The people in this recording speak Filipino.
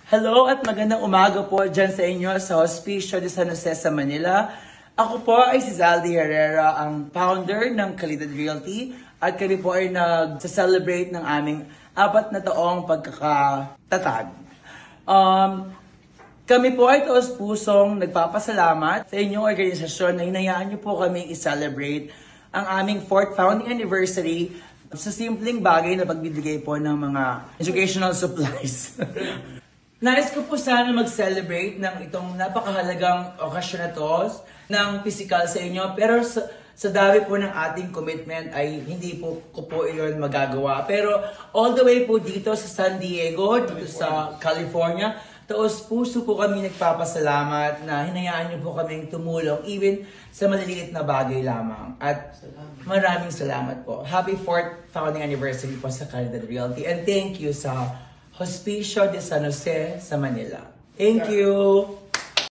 Hello at magandang umaga po dyan sa inyo sa Hospicio de San Jose sa Manila. Ako po ay si Zaldi Herrera, ang founder ng Kalidad Realty at kami po ay nag-celebrate ng aming 4 na taong pagkakatatag. Kami po ay taos-pusong nagpapasalamat sa inyong organisasyon na hinayaan niyo po kami i-celebrate ang aming 4th founding anniversary sa simpleng bagay na pagbibigay po ng mga educational supplies. Nais ko po sana mag-celebrate ng itong napakahalagang okasyon na to ng physical sa inyo, pero sa dami po ng ating commitment ay hindi po ko po iyon magagawa. Pero all the way po dito sa San Diego, dito sa California, taos puso po kami nagpapasalamat na hinayaan niyo po kaming tumulong even sa maliliit na bagay lamang. At maraming salamat po. Happy 4th founding anniversary po sa Kalidad Realty, and thank you sa Hospicio de San Jose sa Manila. Thank you!